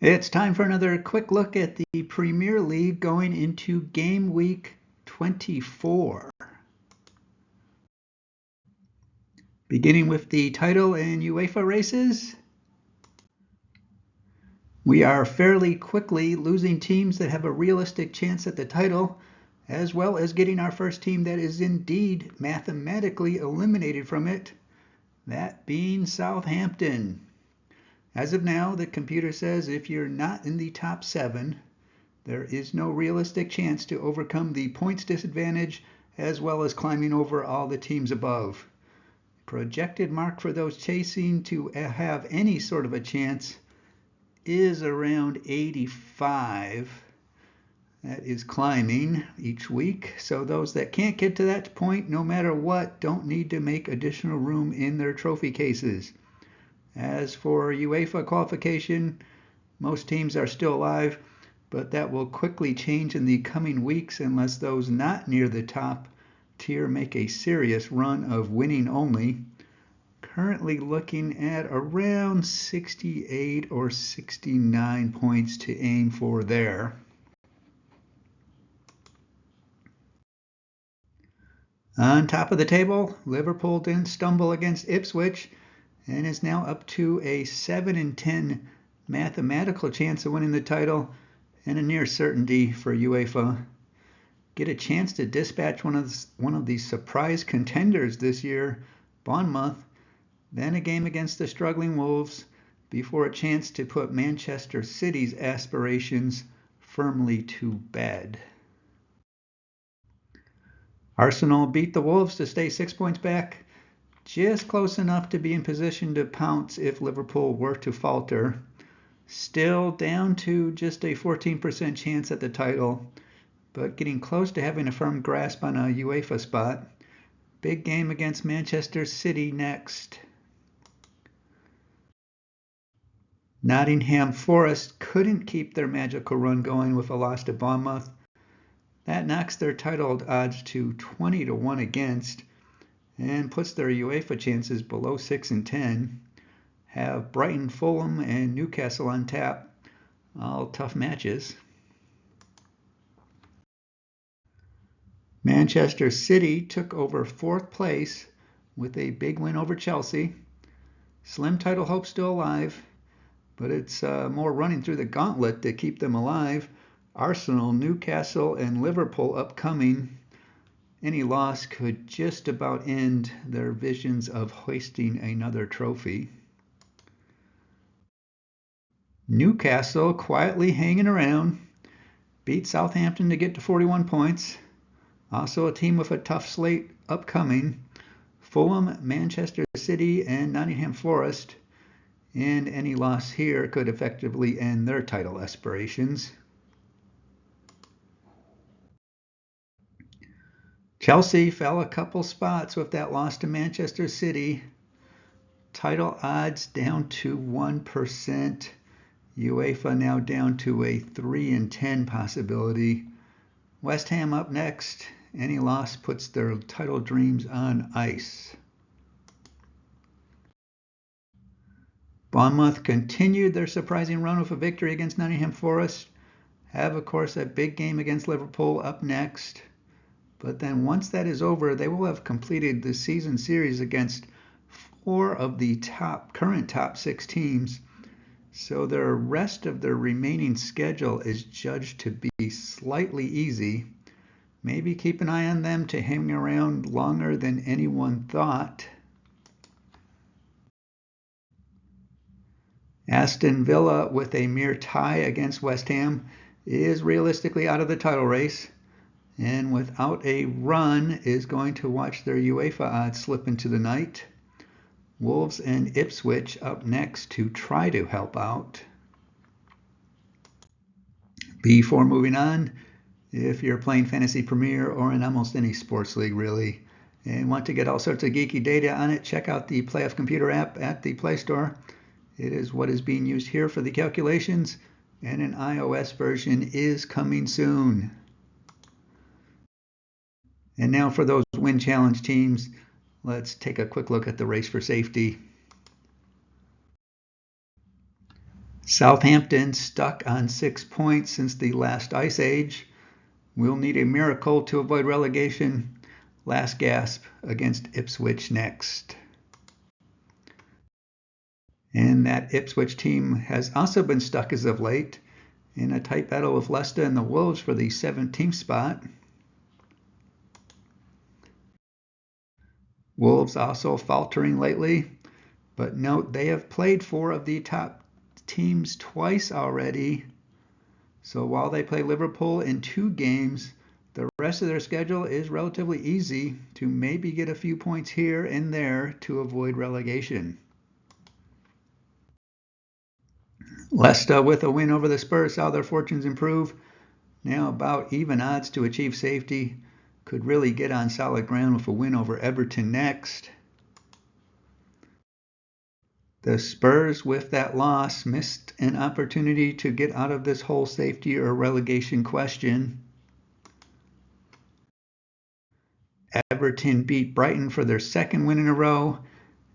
It's time for another quick look at the Premier League going into Game Week 24. Beginning with the title and UEFA races, we are fairly quickly losing teams that have a realistic chance at the title, as well as getting our first team that is indeed mathematically eliminated from it, that being Southampton. As of now, the computer says if you're not in the top 7, there is no realistic chance to overcome the points disadvantage as well as climbing over all the teams above. Projected mark for those chasing to have any sort of a chance is around 85. That is climbing each week. So those that can't get to that point, no matter what, don't need to make additional room in their trophy cases. As for UEFA qualification, most teams are still alive, but that will quickly change in the coming weeks unless those not near the top tier make a serious run of winning only. Currently looking at around 68 or 69 points to aim for there. On top of the table, Liverpool didn't stumble against Ipswich and is now up to a 7 in 10 mathematical chance of winning the title and a near certainty for UEFA. Get a chance to dispatch one of the surprise contenders this year, Bournemouth, then a game against the struggling Wolves before a chance to put Manchester City's aspirations firmly to bed. Arsenal beat the Wolves to stay 6 points back, just close enough to be in position to pounce if Liverpool were to falter. Still down to just a 14% chance at the title, but getting close to having a firm grasp on a UEFA spot. Big game against Manchester City next. Nottingham Forest couldn't keep their magical run going with a loss to Bournemouth. That knocks their title odds to 20 to 1 against and puts their UEFA chances below 6 in 10. Have Brighton, Fulham, and Newcastle on tap. All tough matches. Manchester City took over 4th place with a big win over Chelsea. Slim title hope still alive, but it's more running through the gauntlet to keep them alive. Arsenal, Newcastle, and Liverpool upcoming. Any loss could just about end their visions of hoisting another trophy. Newcastle quietly hanging around, beat Southampton to get to 41 points. Also a team with a tough slate upcoming. Fulham, Manchester City, and Nottingham Forest. And any loss here could effectively end their title aspirations. Chelsea fell a couple spots with that loss to Manchester City. Title odds down to 1%. UEFA now down to a 3 in 10 possibility. West Ham up next. Any loss puts their title dreams on ice. Bournemouth continued their surprising run with a victory against Nottingham Forest. Have, of course, a big game against Liverpool up next. But then once that is over, they will have completed the season series against 4 of the current top 6 teams. So the rest of their remaining schedule is judged to be slightly easy. Maybe keep an eye on them to hang around longer than anyone thought. Aston Villa, with a mere tie against West Ham, is realistically out of the title race, and without a run is going to watch their UEFA odds slip into the night. Wolves and Ipswich up next to try to help out. Before moving on, if you're playing Fantasy Premier or in almost any sports league really, and want to get all sorts of geeky data on it, check out the PlayoffComputer App at the Play Store. It is what is being used here for the calculations, and an iOS version is coming soon. And now for those win challenge teams, let's take a quick look at the race for safety. Southampton stuck on 6 points since the last ice age. We'll need a miracle to avoid relegation. Last gasp against Ipswich next. And that Ipswich team has also been stuck as of late in a tight battle with Leicester and the Wolves for the 17th spot. Wolves also faltering lately, but note they have played 4 of the top teams twice already. So while they play Liverpool in 2 games, the rest of their schedule is relatively easy to maybe get a few points here and there to avoid relegation. Leicester, with a win over the Spurs, saw their fortunes improve. Now about even odds to achieve safety. Could really get on solid ground with a win over Everton next. The Spurs, with that loss, missed an opportunity to get out of this whole safety or relegation question. Everton beat Brighton for their 2nd win in a row.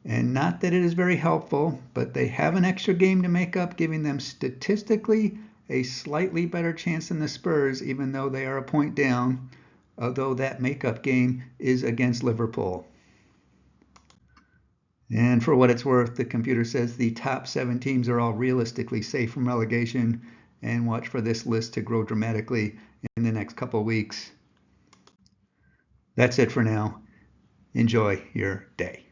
And not that it is very helpful, but they have an extra game to make up, giving them statistically a slightly better chance than the Spurs, even though they are a point down, although that makeup game is against Liverpool. And for what it's worth, the computer says the top 7 teams are all realistically safe from relegation, and watch for this list to grow dramatically in the next couple weeks. That's it for now. Enjoy your day.